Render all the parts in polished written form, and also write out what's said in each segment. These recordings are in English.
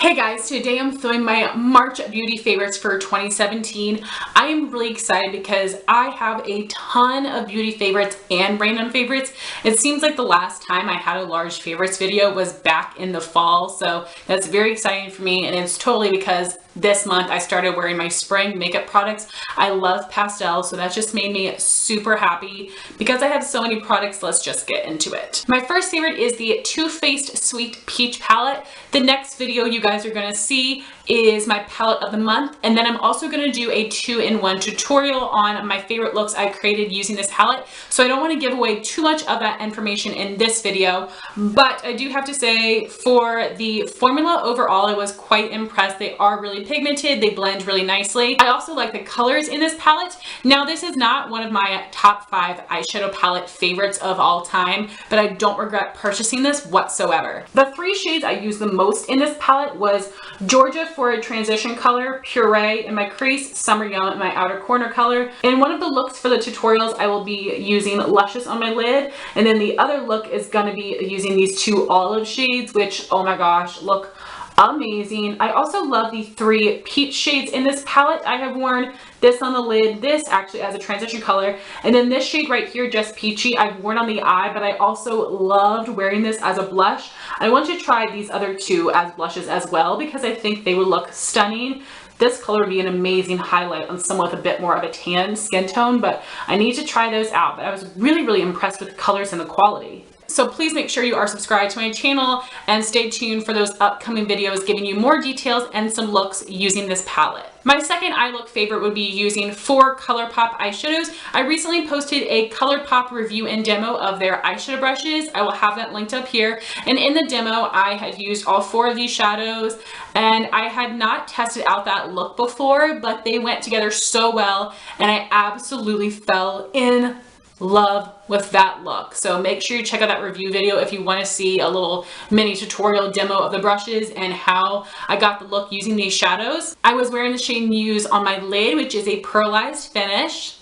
Hey guys, today I'm filming my March beauty favorites for 2017. I am really excited because I have a ton of beauty favorites and random favorites. It seems like the last time I had a large favorites video was back in the fall, so that's very exciting for me, and it's totally because this month I started wearing my spring makeup products. I love pastels, so that just made me super happy. Because I have so many products, let's just get into it. My first favorite is the Too Faced Sweet Peach palette. The next video you guys are going to see is my palette of the month, and then I'm also going to do a 2-in-1 tutorial on my favorite looks I created using this palette. So I don't want to give away too much of that information in this video, but I do have to say for the formula overall I was quite impressed. They are really pigmented, they blend really nicely. I also like the colors in this palette. Now this is not one of my top 5 eyeshadow palette favorites of all time, but I don't regret purchasing this whatsoever. The 3 shades I used the most in this palette was Georgia for a transition color, Puree in my crease, Summer Yum in my outer corner color. In one of the looks for the tutorials I will be using Luscious on my lid, and then the other look is going to be using these 2 olive shades, which oh my gosh, look amazing. I also love the 3 peach shades in this palette. I have worn this on the lid, this actually as a transition color, and then this shade right here, just peachy, I've worn on the eye, but I also loved wearing this as a blush. I want to try these other 2 as blushes as well because I think they would look stunning. This color would be an amazing highlight on someone with a bit more of a tan skin tone, but I need to try those out. But I was really impressed with the colors and the quality. So please make sure you are subscribed to my channel and stay tuned for those upcoming videos giving you more details and some looks using this palette. My second eye look favorite would be using 4 ColourPop eyeshadows. I recently posted a ColourPop review and demo of their eyeshadow brushes. I will have that linked up here. And in the demo, I had used all 4 of these shadows, and I had not tested out that look before, but they went together so well, and I absolutely fell in love with that look. So make sure you check out that review video if you want to see a little mini tutorial demo of the brushes and how I got the look using these shadows. I was wearing the shade Muse on my lid, which is a pearlized finish.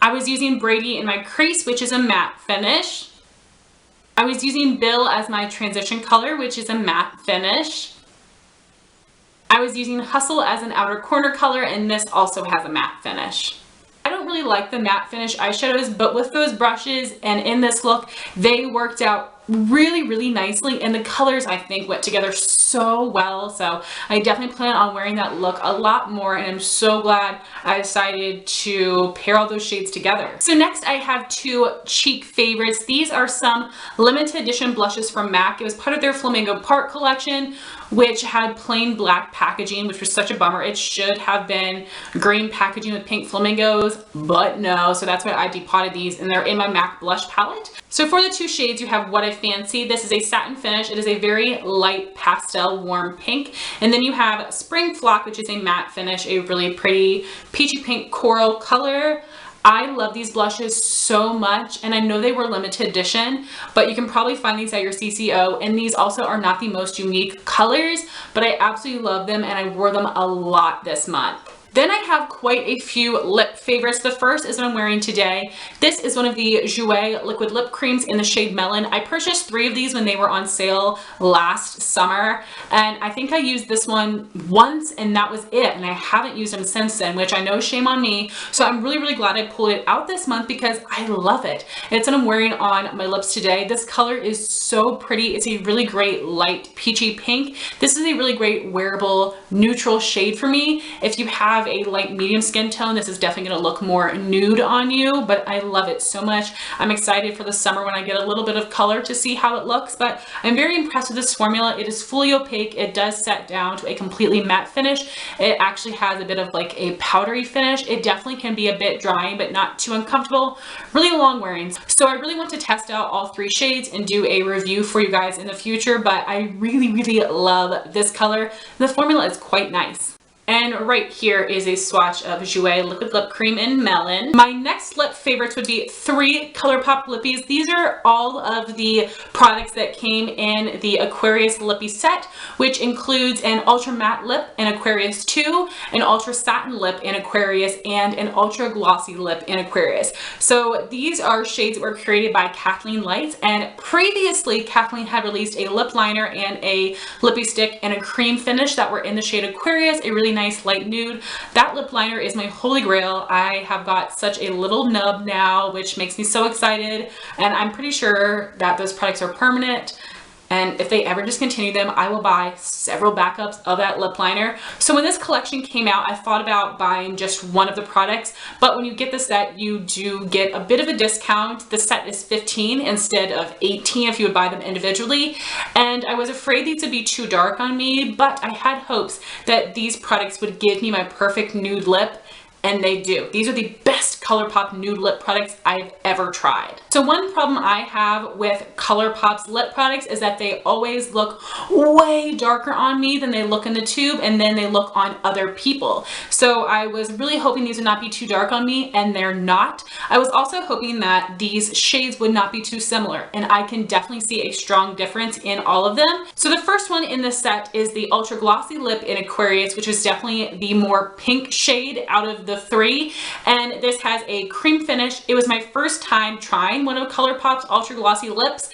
I was using Brady in my crease, which is a matte finish. I was using Bill as my transition color, which is a matte finish. I was using Hustle as an outer corner color, and this also has a matte finish. I don't really like the matte finish eyeshadows, but with those brushes and in this look, they worked out really nicely, and the colors I think went together so well. So I definitely plan on wearing that look a lot more, and I'm so glad I decided to pair all those shades together. So next I have 2 cheek favorites. These are some limited edition blushes from MAC. It was part of their Flamingo Park collection, which had plain black packaging, which was such a bummer. It should have been green packaging with pink flamingos, but no. So that's why I depotted these, and they're in my MAC blush palette. So for the 2 shades, you have What I Fancy. This is a satin finish. It is a very light pastel warm pink. And then you have Spring Flock, which is a matte finish, a really pretty peachy pink coral color. I love these blushes so much, and I know they were limited edition, but you can probably find these at your CCO, and these also are not the most unique colors, but I absolutely love them, and I wore them a lot this month. Then I have quite a few lip favorites. The first is what I'm wearing today. This is one of the Jouer liquid lip creams in the shade Melon. I purchased 3 of these when they were on sale last summer, and I think I used this one once and that was it, and I haven't used them since then, which I know, shame on me. So I'm really glad I pulled it out this month because I love it. It's what I'm wearing on my lips today. This color is so pretty. It's a really great light peachy pink. This is a really great wearable neutral shade for me. If you have a light medium skin tone, this is definitely going to look more nude on you, but I love it so much. I'm excited for the summer when I get a little bit of color to see how it looks, but I'm very impressed with this formula. It is fully opaque. It does set down to a completely matte finish. It actually has a bit of like a powdery finish. It definitely can be a bit drying, but not too uncomfortable. Really long wearing. So I really want to test out all 3 shades and do a review for you guys in the future, but I really love this color. The formula is quite nice. And right here is a swatch of Jouer Liquid Lip Cream in Melon. My next lip favorites would be 3 ColourPop Lippies. These are all of the products that came in the Aquarius Lippie set, which includes an Ultra Matte Lip in Aquarius 2, an Ultra Satin Lip in Aquarius, and an Ultra Glossy Lip in Aquarius. So these are shades that were created by Kathleen Lights, and previously Kathleen had released a lip liner and a lippy stick and a cream finish that were in the shade Aquarius, a really nice light nude. That lip liner is my holy grail. I have got such a little nub now, which makes me so excited, and I'm pretty sure that those products are permanent. And if they ever discontinue them, I will buy several backups of that lip liner. So when this collection came out, I thought about buying just one of the products, but when you get the set, you do get a bit of a discount. The set is $15 instead of $18 if you would buy them individually. And I was afraid these would be too dark on me, but I had hopes that these products would give me my perfect nude lip. And they do. These are the best ColourPop nude lip products I've ever tried. So one problem I have with ColourPop's lip products is that they always look way darker on me than they look in the tube, and then they look on other people. So I was really hoping these would not be too dark on me, and they're not. I was also hoping that these shades would not be too similar, and I can definitely see a strong difference in all of them. So the first one in this set is the Ultra Glossy Lip in Aquarius, which is definitely the more pink shade out of the 3, and this has a cream finish. It was my first time trying one of ColourPop's Ultra Glossy lips,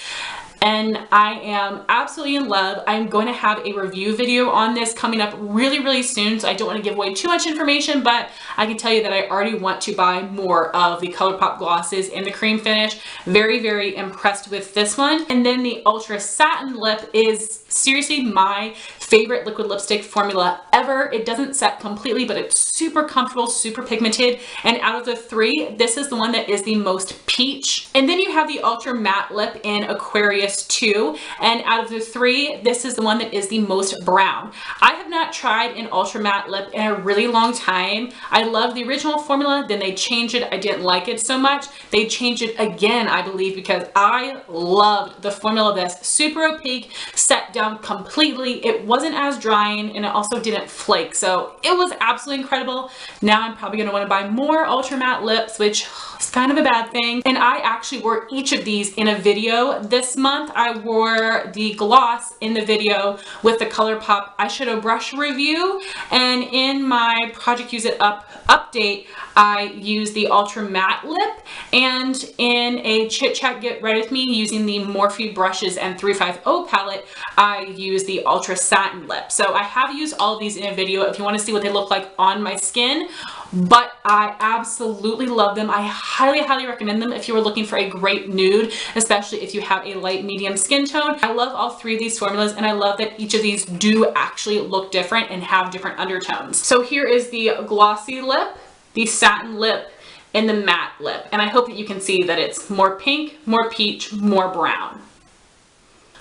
and I am absolutely in love. I'm going to have a review video on this coming up really soon, so I don't want to give away too much information, but I can tell you that I already want to buy more of the ColourPop glosses in the cream finish. Very impressed with this one. And then the Ultra Satin Lip is seriously my favorite liquid lipstick formula ever. It doesn't set completely, but it's super comfortable, super pigmented, and out of the 3, this is the one that is the most peach. And then you have the Ultra Matte Lip in Aquarius 2, and out of the 3, this is the one that is the most brown. I have not tried an Ultra Matte Lip in a really long time. I love the original formula, then they changed it. I didn't like it so much. They changed it again, I believe, because I loved the formula of this. Super opaque, set down completely. It wasn't as drying, and it also didn't flake, so it was absolutely incredible. Now I'm probably going to want to buy more Ultra Matte lips, which is kind of a bad thing. And I actually wore each of these in a video this month. I wore the gloss in the video with the ColourPop eyeshadow brush review, and in my Project Use It Up update, I used the Ultra Matte Lip, and in a Chit Chat Get Ready With Me using the Morphe brushes and 350 palette, I used the Ultra Satin Lip. So I have used all of these in a video if you want to see what they look like on my skin, but I absolutely love them. I highly recommend them if you are looking for a great nude, especially if you have a light medium skin tone. I love all 3 of these formulas, and I love that each of these do actually look different and have different undertones. So here is the glossy lip, the satin lip, and the matte lip, and I hope that you can see that it's more pink, more peach, more brown.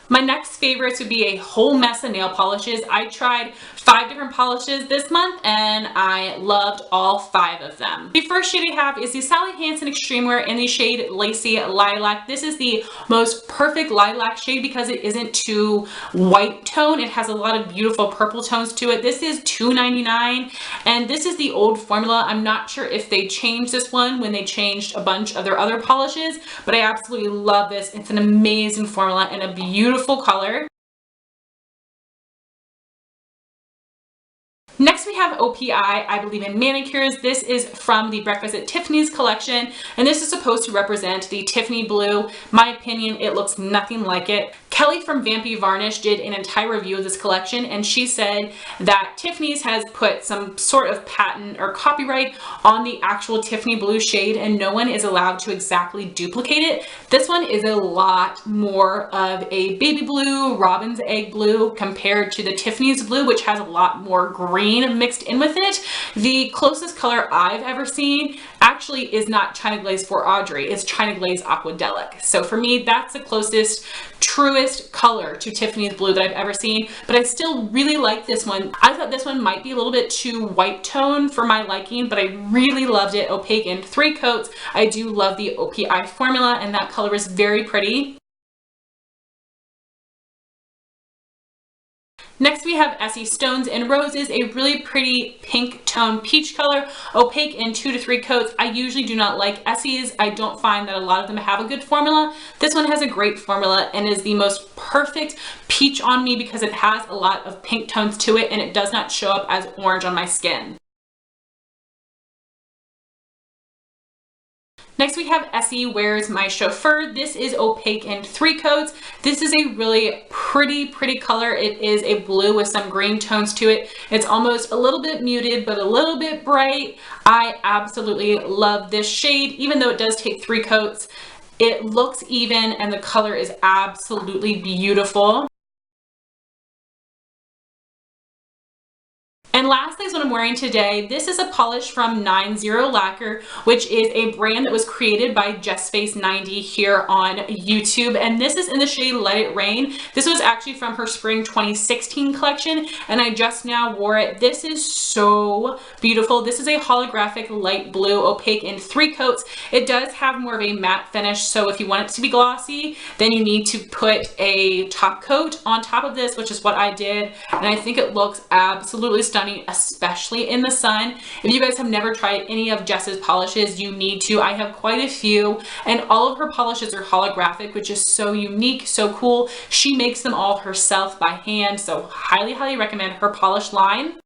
My next favorites would be a whole mess of nail polishes. I tried 5 different polishes this month, and I loved all 5 of them. The first shade I have is the Sally Hansen Xtreme Wear in the shade Lacey Lilac. This is the most perfect lilac shade because it isn't too white tone. It has a lot of beautiful purple tones to it. This is $2.99, and this is the old formula. I'm not sure if they changed this one when they changed a bunch of their other polishes, but I absolutely love this. It's an amazing formula and a beautiful color. Next we have OPI, I Believe in Manicures. This is from the Breakfast at Tiffany's collection, and this is supposed to represent the Tiffany blue. My opinion, it looks nothing like it. Kelly from Vampy Varnish did an entire review of this collection, and she said that Tiffany's has put some sort of patent or copyright on the actual Tiffany blue shade, and no one is allowed to exactly duplicate it. This one is a lot more of a baby blue, robin's egg blue, compared to the Tiffany's blue, which has a lot more green mixed in with it. The closest color I've ever seen actually is not China Glaze for Audrey, it's China Glaze Aquadelic. So for me, that's the closest, truest color to Tiffany's blue that I've ever seen, but I still really like this one. I thought this one might be a little bit too white tone for my liking, but I really loved it. Opaque in 3 coats. I do love the OPI formula, and that color is very pretty. Next we have Essie Stones and Roses, a really pretty pink tone peach color, opaque in 2 to 3 coats. I usually do not like Essie's. I don't find that a lot of them have a good formula. This one has a great formula and is the most perfect peach on me because it has a lot of pink tones to it and it does not show up as orange on my skin. Next we have Essie Wears My Chauffeur. This is opaque in 3 coats. This is a really pretty color. It is a blue with some green tones to it. It's almost a little bit muted, but a little bit bright. I absolutely love this shade, even though it does take 3 coats. It looks even and the color is absolutely beautiful. And lastly is what I'm wearing today. This is a polish from 90 Lacquer, which is a brand that was created by JessFace90 here on YouTube. And this is in the shade Let It Rain. This was actually from her spring 2016 collection, and I just now wore it. This is so beautiful. This is a holographic light blue, opaque in 3 coats. It does have more of a matte finish, so if you want it to be glossy, then you need to put a top coat on top of this, which is what I did. And I think it looks absolutely stunning, especially in the sun. If you guys have never tried any of Jess's polishes, you need to. I have quite a few, and all of her polishes are holographic, which is so unique, so cool. She makes them all herself by hand, so highly recommend her polish line.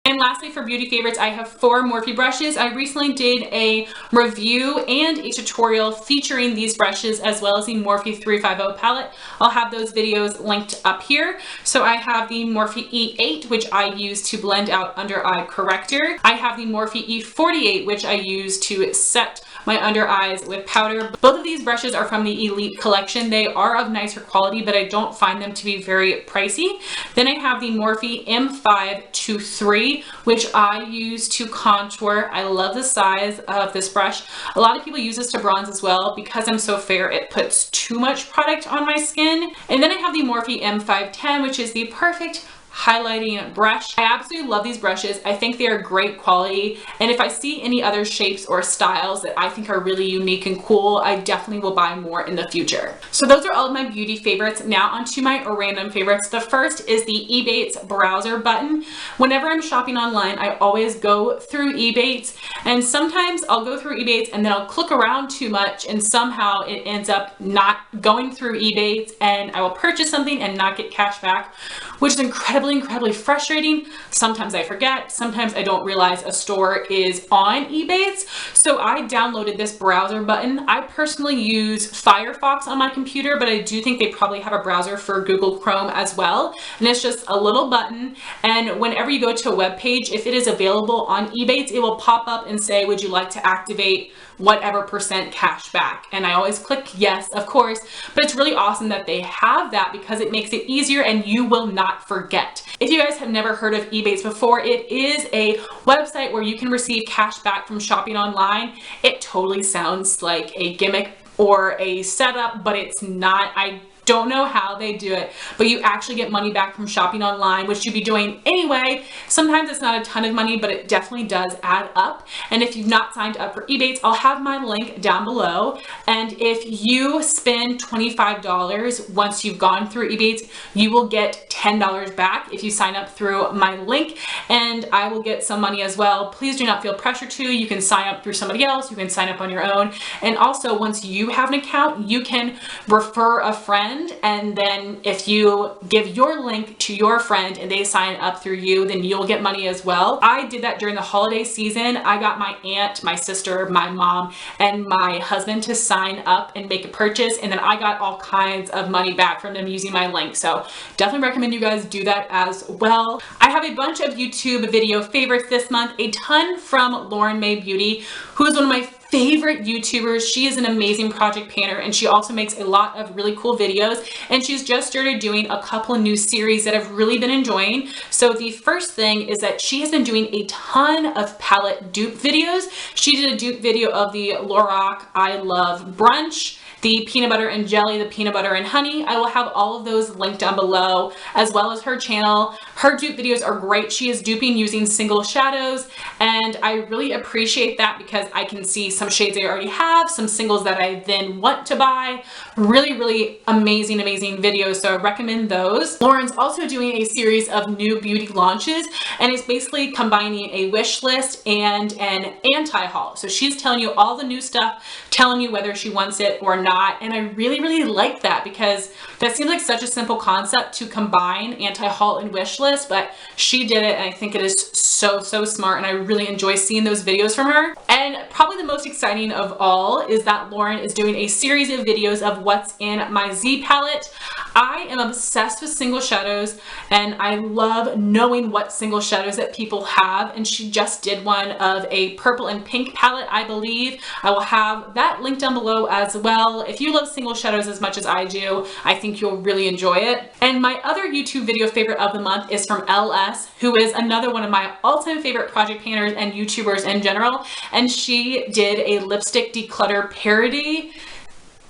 And lastly, for beauty favorites, I have 4 Morphe brushes. I recently did a review and a tutorial featuring these brushes, as well as the Morphe 350 palette. I'll have those videos linked up here. So I have the Morphe E8, which I use to blend out under eye corrector. I have the Morphe E48, which I use to set my under eyes with powder. Both of these brushes are from the Elite collection. They are of nicer quality, but I don't find them to be very pricey. Then I have the Morphe M523, which I use to contour. I love the size of this brush. A lot of people use this to bronze as well. Because I'm so fair, it puts too much product on my skin. And then I have the Morphe M510, which is the perfect highlighting brush. I absolutely love these brushes. I think they are great quality, and if I see any other shapes or styles that I think are really unique and cool, I definitely will buy more in the future. So those are all of my beauty favorites. Now onto my random favorites. The first is the Ebates browser button. Whenever I'm shopping online, I always go through Ebates, and sometimes I'll go through Ebates and then I'll click around too much and somehow it ends up not going through Ebates, and I will purchase something and not get cash back, which is incredibly frustrating. Sometimes I forget, sometimes I don't realize a store is on Ebates. So I downloaded this browser button. I personally use Firefox on my computer, but I do think they probably have a browser for Google Chrome as well. And it's just a little button, and whenever you go to a web page, if it is available on Ebates, it will pop up and say, would you like to activate whatever % cash back? And I always click yes, of course. But it's really awesome that they have that because it makes it easier and you will not forget. If you guys have never heard of Ebates before, it is a website where you can receive cash back from shopping online. It totally sounds like a gimmick or a setup, but it's not. I don't know how they do it, but you actually get money back from shopping online, which you'd be doing anyway. Sometimes it's not a ton of money, but it definitely does add up. And if you've not signed up for Ebates, I'll have my link down below. And if you spend $25 once you've gone through Ebates, you will get $10 back if you sign up through my link, and I will get some money as well. Please do not feel pressure to. You can sign up through somebody else, you can sign up on your own. And also, once you have an account, you can refer a friend, and then if you give your link to your friend and they sign up through you, then you'll get money as well. I did that during the holiday season. I got my aunt, my sister, my mom, and my husband to sign up and make a purchase, and then I got all kinds of money back from them using my link. So definitely recommend you guys do that as well. I have a bunch of YouTube video favorites this month, a ton from Lauren May Beauty, who is one of my favorite YouTubers. She is an amazing project painter, and she also makes a lot of really cool videos, and she's just started doing a couple of new series that I've really been enjoying. So the first thing is that she has been doing a ton of palette dupe videos. She did a dupe video of the Lorac I Love Brunch, the peanut butter and jelly, the peanut butter and honey. I will have all of those linked down below, as well as her channel. Her dupe videos are great. She is duping using single shadows, and I really appreciate that because I can see some shades I already have, some singles that I then want to buy. Really amazing videos, so I recommend those. Lauren's also doing a series of new beauty launches, and it's basically combining a wish list and an anti-haul. So she's telling you all the new stuff, telling you whether she wants it or not, and I really like that because that seems like such a simple concept to combine anti-haul and wish list, but she did it, and I think it is so smart, and I really enjoy seeing those videos from her. And probably the most exciting of all is that Lauren is doing a series of videos of what's in my Z palette. I am obsessed with single shadows, and I love knowing what single shadows that people have, and she just did one of a purple and pink palette, I believe. I will have that linked down below as well. If you love single shadows as much as I do, I think you'll really enjoy it. And my other YouTube video favorite of the month is from LS, who is another one of my all-time favorite project painters and YouTubers in general, and she did a lipstick declutter parody.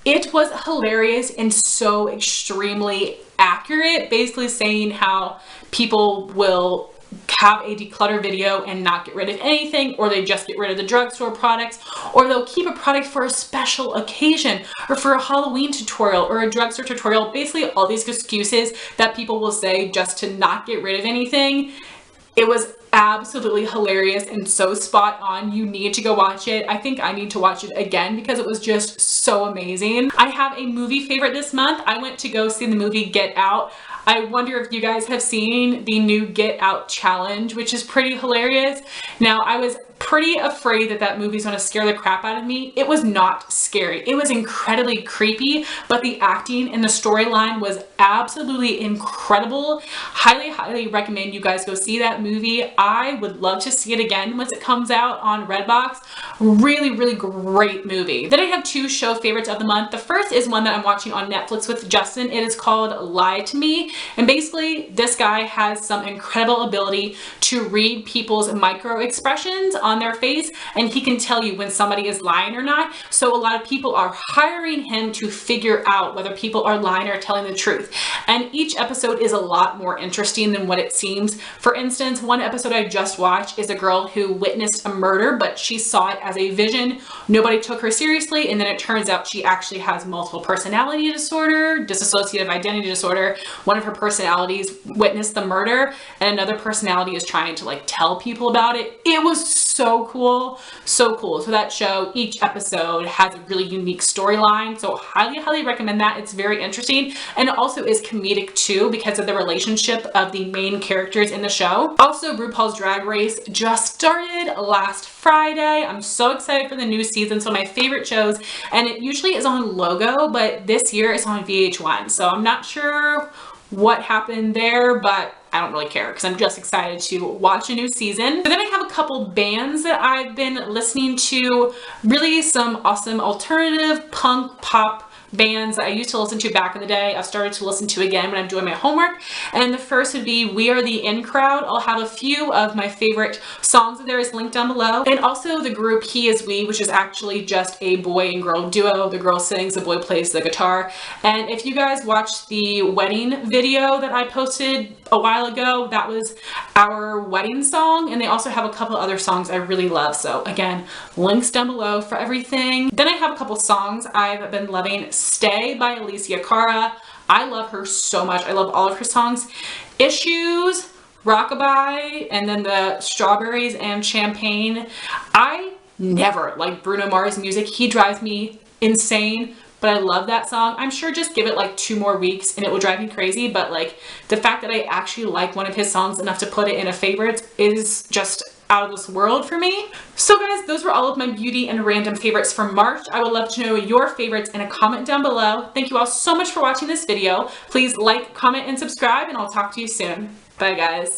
It was hilarious and so extremely accurate, basically saying how people will have a declutter video and not get rid of anything, or they just get rid of the drugstore products, or they'll keep a product for a special occasion, or for a Halloween tutorial, or a drugstore tutorial. Basically all these excuses that people will say just to not get rid of anything. It was absolutely hilarious and so spot on. You need to go watch it. I think I need to watch it again because it was just so amazing. I have a movie favorite this month. I went to go see the movie Get Out. I wonder if you guys have seen the new Get Out challenge, which is pretty hilarious. Now, I was pretty afraid that that movie's gonna scare the crap out of me. It was not scary. It was incredibly creepy, but the acting and the storyline was absolutely incredible. Highly recommend you guys go see that movie. I would love to see it again once it comes out on Redbox. Really great movie. Then I have two show favorites of the month. The first is one that I'm watching on Netflix with Justin. It is called Lie to Me, and basically this guy has some incredible ability to read people's micro expressions on their face, and he can tell you when somebody is lying or not. So a lot of people are hiring him to figure out whether people are lying or telling the truth, and each episode is a lot more interesting than what it seems. For instance, one episode I just watched is a girl who witnessed a murder, but she saw it as a vision. Nobody took her seriously, and then it turns out she actually has multiple personality disorder, dissociative identity disorder. One of her personalities witnessed the murder, and another personality is trying to like tell people about it. It was so cool. So that show, each episode has a really unique storyline, so highly recommend that. It's very interesting, and it also is comedic too because of the relationship of the main characters in the show. Also, RuPaul's Drag Race just started last Friday. I'm so excited for the new season. It's one of my favorite shows, and it usually is on Logo, but this year it's on VH1, so I'm not sure what happened there, but I don't really care because I'm just excited to watch a new season. So then I have a couple bands that I've been listening to, really some awesome alternative punk pop bands that I used to listen to back in the day. I've started to listen to again when I'm doing my homework, and the first would be We Are the In Crowd. I'll have a few of my favorite songs of theirs linked down below, and also the group He Is We, which is actually just a boy and girl duo. The girl sings, the boy plays the guitar. And if you guys watched the wedding video that I posted a while ago, that was our wedding song, and they also have a couple other songs I really love. So again, links down below for everything. Then I have a couple songs I've been loving. Stay by Alicia Cara. I love her so much. I love all of her songs. Issues, Rockabye, and then the Strawberries and Champagne. I never like Bruno Mars music. He drives me insane, but I love that song. I'm sure just give it like 2 more weeks and it will drive me crazy, but like the fact that I actually like one of his songs enough to put it in a favorite is just out of this world for me. So guys, those were all of my beauty and random favorites for March. I would love to know your favorites in a comment down below. Thank you all so much for watching this video. Please like, comment, and subscribe, and I'll talk to you soon. Bye guys.